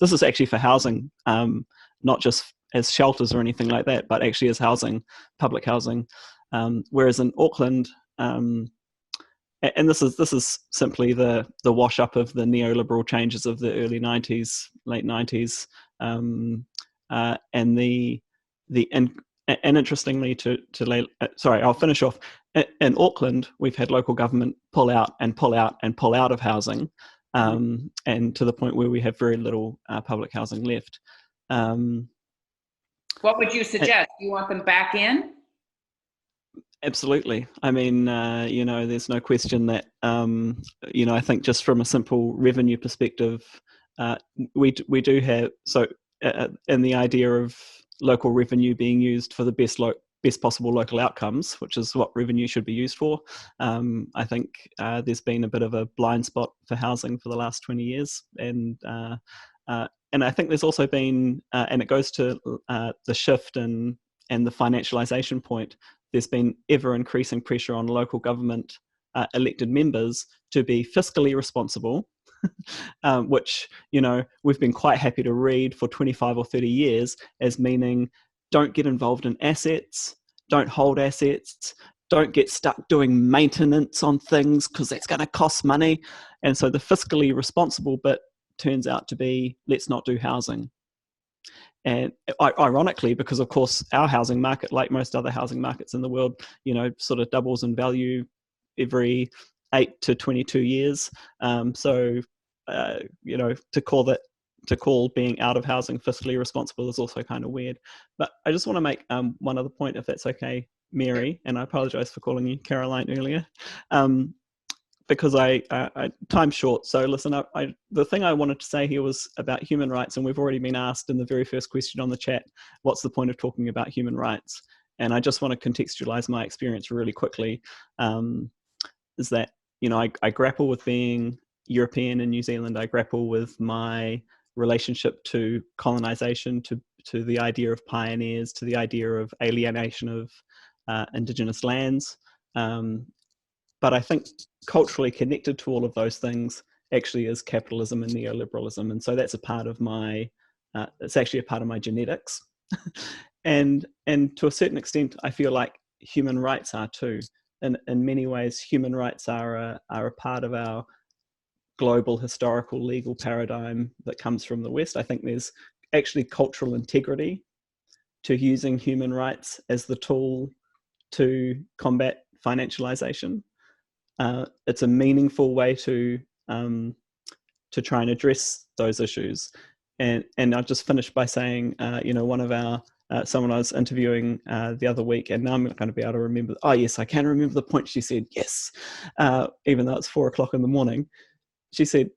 this is actually for housing, not just as shelters or anything like that, but actually as housing, public housing. Whereas in Auckland, and this is simply the wash up of the neoliberal changes of the early 90s, late 90s, and interestingly I'll finish off. In Auckland, we've had local government pull out of housing, and to the point where we have very little public housing left. What would you suggest? You want them back in? Absolutely. I mean, there's no question that, I think just from a simple revenue perspective, we do have, and the idea of local revenue being used for the best possible local outcomes, which is what revenue should be used for. I think there's been a bit of a blind spot for housing for the last 20 years. And I think there's also been, and it goes to the shift and the financialization point, there's been ever increasing pressure on local government elected members to be fiscally responsible, which, we've been quite happy to read for 25 or 30 years as meaning don't get involved in assets, don't hold assets, don't get stuck doing maintenance on things because that's going to cost money. And so the fiscally responsible bit turns out to be, let's not do housing. And ironically, because of course our housing market, like most other housing markets in the world, sort of doubles in value every 8 to 22 years. To call being out of housing fiscally responsible is also kind of weird. But I just want to make one other point, if that's okay, Mary, and I apologize for calling you Caroline earlier. because I time's short. So listen, the thing I wanted to say here was about human rights, and we've already been asked in the very first question on the chat, what's the point of talking about human rights? And I just want to contextualize my experience really quickly. Is that, you know, I grapple with being European in New Zealand. I grapple with my relationship to colonization, to the idea of pioneers, to the idea of alienation of Indigenous lands. But I think culturally connected to all of those things actually is capitalism and neoliberalism. And so that's a part of my, it's actually a part of my genetics. and to a certain extent, I feel like human rights are too. In many ways, human rights are a part of our global historical legal paradigm that comes from the West. I think there's actually cultural integrity to using human rights as the tool to combat financialization. It's a meaningful way to try and address those issues. And I'll just finish by saying, you know, one of our someone I was interviewing the other week, and now I'm not going to be able to remember. Oh yes, I can remember the point she said. Yes, even though it's 4 o'clock in the morning, she said,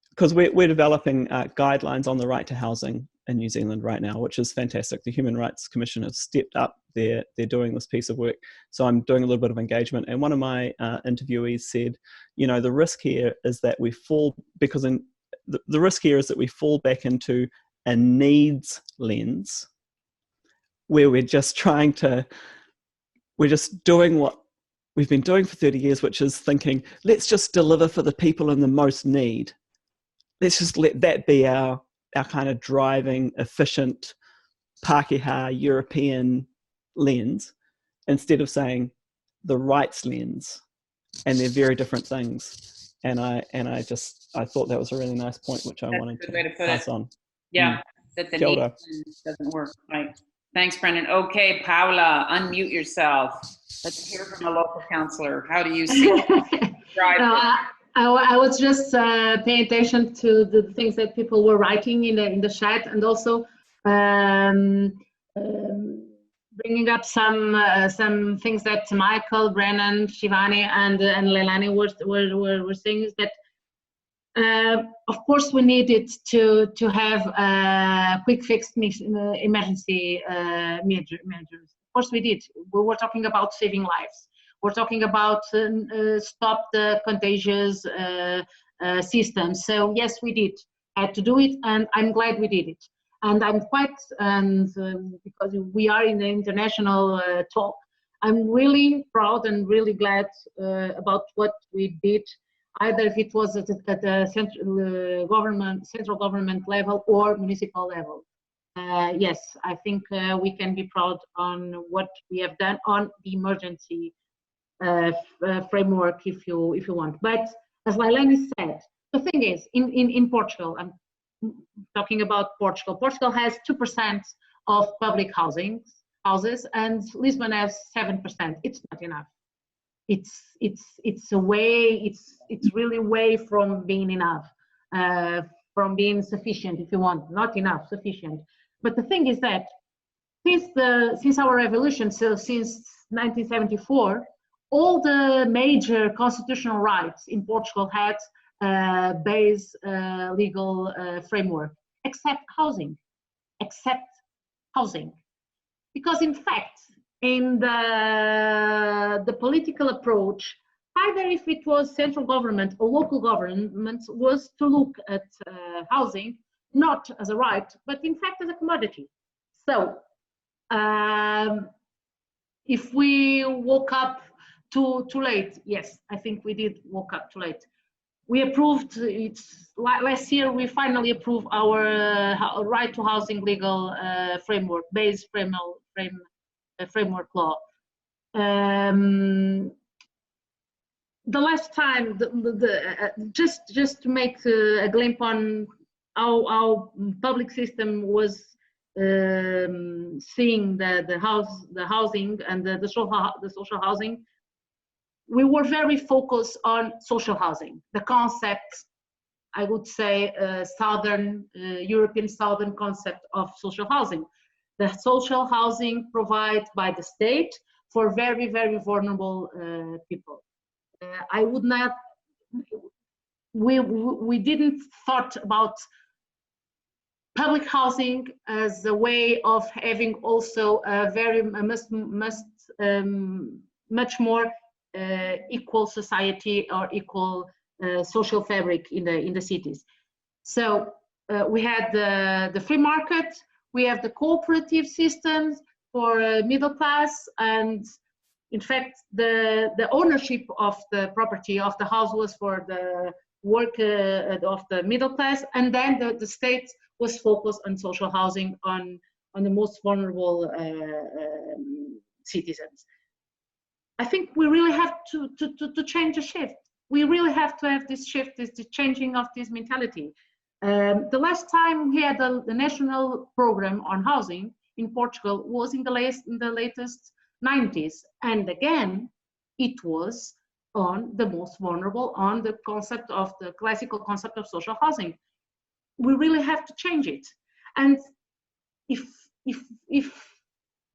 because we're developing guidelines on the right to housing in New Zealand right now, which is fantastic. The Human Rights Commission has stepped up. They're doing this piece of work. So I'm doing a little bit of engagement. And one of my interviewees said, you know, the risk here is that we fall, because the risk here is that we fall back into a needs lens where we're just doing what we've been doing for 30 years, which is thinking, let's just deliver for the people in the most need. Let's just let that be our kind of driving, efficient, Pākehā European lens, instead of saying the rights lens. And they're very different things. And I thought that was a really nice point, which I wanted to pass on. Yeah, that the need doesn't work. Right. Thanks, Brennan. Okay, Paula, unmute yourself. Let's hear from a local councillor. How do you see I was just paying attention to the things that people were writing in the chat, and also bringing up some things that Michael, Brennan, Shivani, and Leilani were saying, is that of course we needed to have quick fix emergency measures. Of course we did. We were talking about saving lives. We're talking about stop the contagious systems. So yes, we did had to do it, and I'm glad we did it. And I'm quite, because we are in the international talk, I'm really proud and really glad about what we did, either if it was at the central government level or municipal level. Yes, I think we can be proud on what we have done on the emergency framework, if you want. But as Leilani said, the thing is, in Portugal, I'm talking about Portugal. Portugal has 2% of public houses, and Lisbon has 7%. It's not enough. It's really way from being enough, from being sufficient, if you want. Not enough, sufficient. But the thing is that since our revolution, so since 1974, all the major constitutional rights in Portugal had base legal framework, except housing. Because in fact, in the political approach, either if it was central government or local government, was to look at housing not as a right, but in fact as a commodity. So if we woke up too late, yes, I think we did woke up too late. We approved, last year we finally approved our right to housing legal framework, base framework law. The last time, just to make a glimpse on how public system was seeing the housing and the social housing, we were very focused on social housing. The concept, I would say, European Southern concept of social housing. The social housing provided by the state for very, very vulnerable people. I would not we didn't thought about public housing as a way of having also a very much more equal society or equal social fabric in the cities. So we had the free market, we have the cooperative systems for middle class, and in fact the ownership of the property of the house was for the work of the middle class, and then the state was focused on social housing on the most vulnerable citizens. I think we really have to change the shift. We really have to have this shift, this changing of this mentality. The last time we had the national program on housing in Portugal was in the latest 90s, and again it was on the most vulnerable, on the concept of the classical concept of social housing. We really have to change it. And if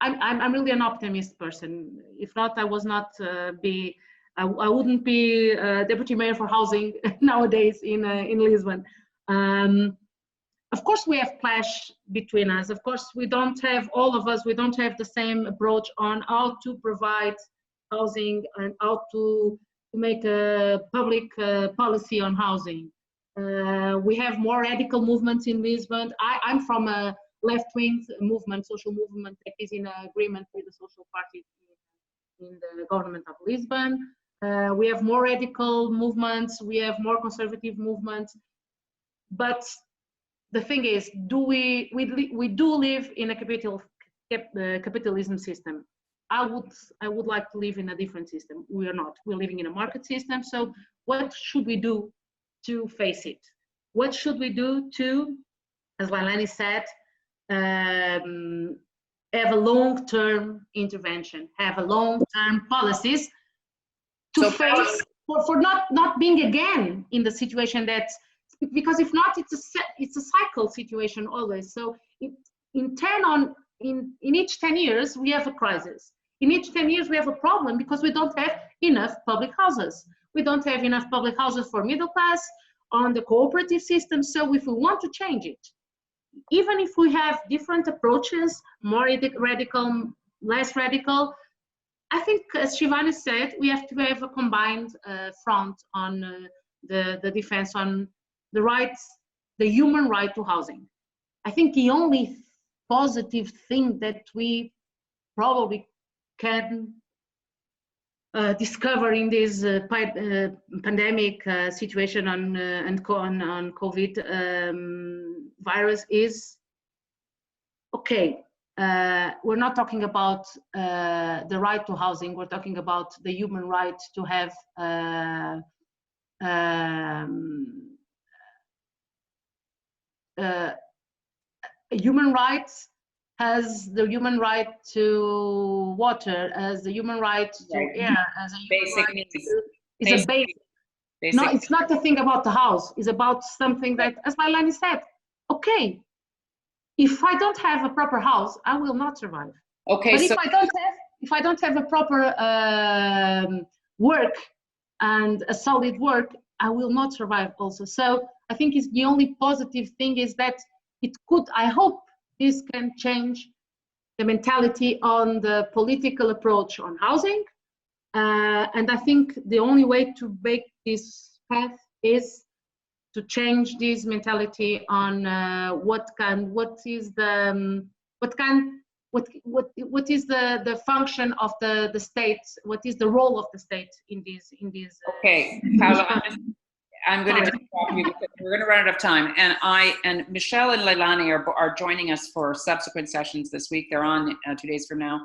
I'm really an optimist person. If not, I was not I wouldn't be deputy mayor for housing nowadays in Lisbon. Of course, we have clash between us. Of course, we don't have, all of us, we don't have the same approach on how to provide housing and how to make a public policy on housing. We have more radical movements in Lisbon. I'm from a left-wing movement, social movement that is in agreement with the social party in the government of Lisbon. We have more radical movements, we have more conservative movements, but the thing is, we do live in a capitalism system. I would like to live in a different system. We are not. We're living in a market system. So what should we do to face it? What should we do to, as Leilani said, have a long-term intervention, have a long-term policies to face for not being again in the situation that, because if not, it's a cycle situation always. So in each 10 years we have a crisis. In each 10 years we have a problem because we don't have enough public houses. We don't have enough public houses for middle class on the cooperative system. So if we want to change it, even if we have different approaches, more radical, less radical, I think, as Shivani said, we have to have a combined front on the defense on the rights, the human right to housing. I think the only positive thing that we probably can discover in this pandemic situation on COVID virus is, okay, we're not talking about the right to housing, we're talking about the human right to have human rights, as the human right to water, as the human right to air, as a human right is a basic. No, it's not the thing about the house. It's about something that, as Leilani said, okay, if I don't have a proper house, I will not survive. Okay, but so if I don't have a proper work and a solid work, I will not survive also. So I think it's the only positive thing is that it could, I hope this can change the mentality on the political approach on housing. And I think the only way to make this path is to change this mentality on what is the function of the state, what is the role of the state in these okay, Paula, I'm going to stop you because we're going to run out of time. And Michel and Leilani are joining us for subsequent sessions this week. They're on 2 days from now.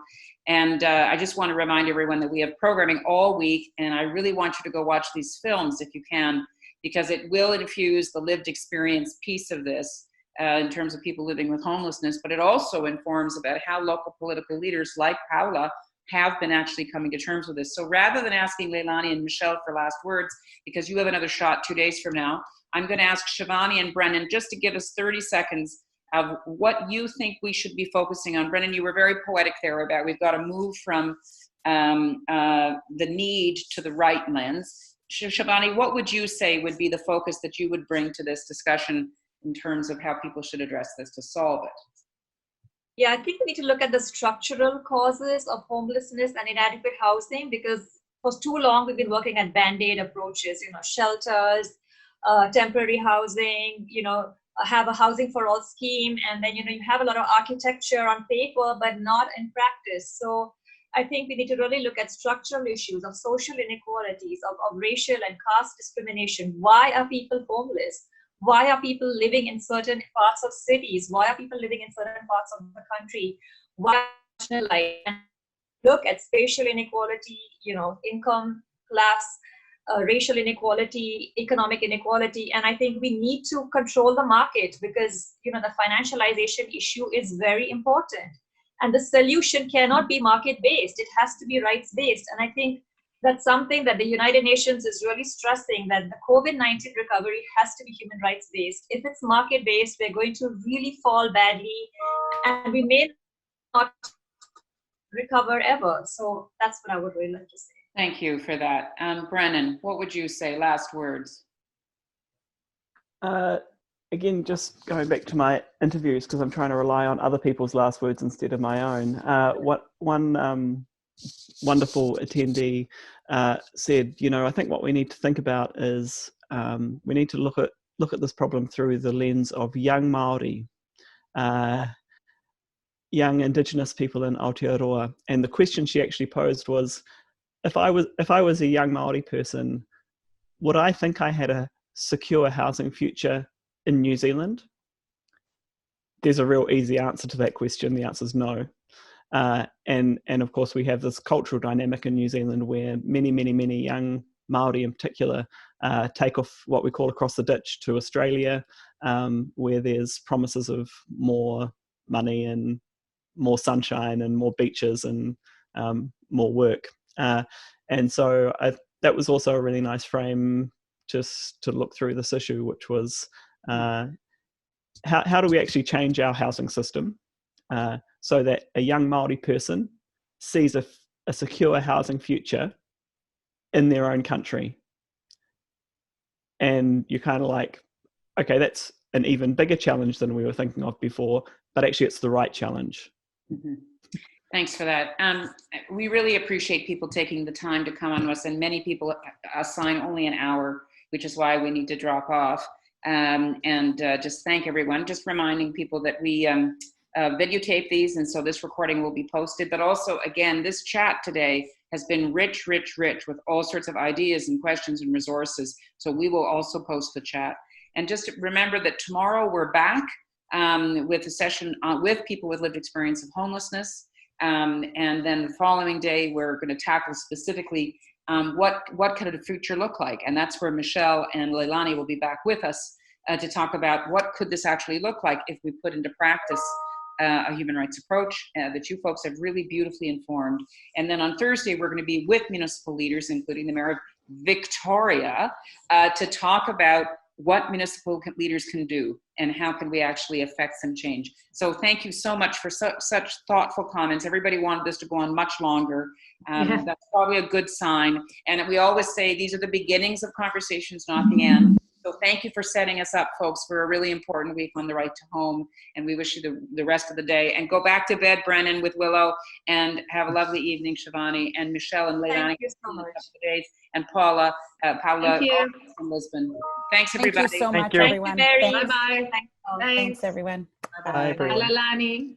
And I just want to remind everyone that we have programming all week. And I really want you to go watch these films if you can, because it will infuse the lived experience piece of this in terms of people living with homelessness. But it also informs about how local political leaders like Paula have been actually coming to terms with this. So rather than asking Leilani and Michel for last words, because you have another shot 2 days from now, I'm going to ask Shivani and Brennan just to give us 30 seconds of what you think we should be focusing on. Brennan, you were very poetic there about we've got to move from the need to the right lens. Shivani, what would you say would be the focus that you would bring to this discussion in terms of how people should address this to solve it? Yeah, I think we need to look at the structural causes of homelessness and inadequate housing, because for too long we've been working at band-aid approaches, shelters, temporary housing, have a housing for all scheme, and then you have a lot of architecture on paper but not in practice. So I think we need to really look at structural issues of social inequalities, of racial and caste discrimination. Why are people homeless? Why are people living in certain parts of cities? Why are people living in certain parts of the country? Why marginalized? And look at spatial inequality, income, class, racial inequality, economic inequality. And I think we need to control the market, because the financialization issue is very important. And the solution cannot be market-based. It has to be rights-based. And I think that's something that the United Nations is really stressing, that the COVID-19 recovery has to be human rights-based. If it's market-based, we're going to really fall badly, and we may not recover ever. So that's what I would really like to say. Thank you for that. Brennan, what would you say? Last words. Again, just going back to my interviews, because I'm trying to rely on other people's last words instead of my own. One wonderful attendee said, I think what we need to think about is we need to look at this problem through the lens of young Māori, young Indigenous people in Aotearoa. And the question she actually posed was, if I was a young Māori person, would I think I had a secure housing future in New Zealand? There's a real easy answer to that question. The answer is no. And of course we have this cultural dynamic in New Zealand where many young Māori in particular take off what we call across the ditch to Australia, where there's promises of more money and more sunshine and more beaches and more work. And so that was also a really nice frame just to look through this issue, which was how do we actually change our housing system so that a young Māori person sees a secure housing future in their own country. And you're kind of like, okay, that's an even bigger challenge than we were thinking of before, but actually it's the right challenge. Mm-hmm. Thanks for that. We really appreciate people taking the time to come on to us, and many people assign only an hour, which is why we need to drop off. Just thank everyone. Just reminding people that we videotape these, and so this recording will be posted. But also, again, this chat today has been rich with all sorts of ideas and questions and resources. So we will also post the chat. And just remember that tomorrow we're back with a session with people with lived experience of homelessness. And then the following day, we're going to tackle specifically what could a future look like? And that's where Michel and Leilani will be back with us to talk about what could this actually look like if we put into practice a human rights approach that you folks have really beautifully informed. And then on Thursday, we're going to be with municipal leaders, including the Mayor of Victoria, to talk about what municipal leaders can do and how can we actually affect some change. So thank you so much for such thoughtful comments. Everybody wanted this to go on much longer. That's probably a good sign. And we always say these are the beginnings of conversations, not the end. So thank you for setting us up, folks, for a really important week on the right to home. And we wish you the rest of the day. And go back to bed, Brennan, with Willow. And have a lovely evening, Shivani. And Michelle and Leilani. Thank you so much. And Paula from Lisbon. Thanks, everybody. Thank you so much, Thank everyone. you, Mary. Thanks. Bye-bye. Thanks, everyone. Bye, everyone. Leilani.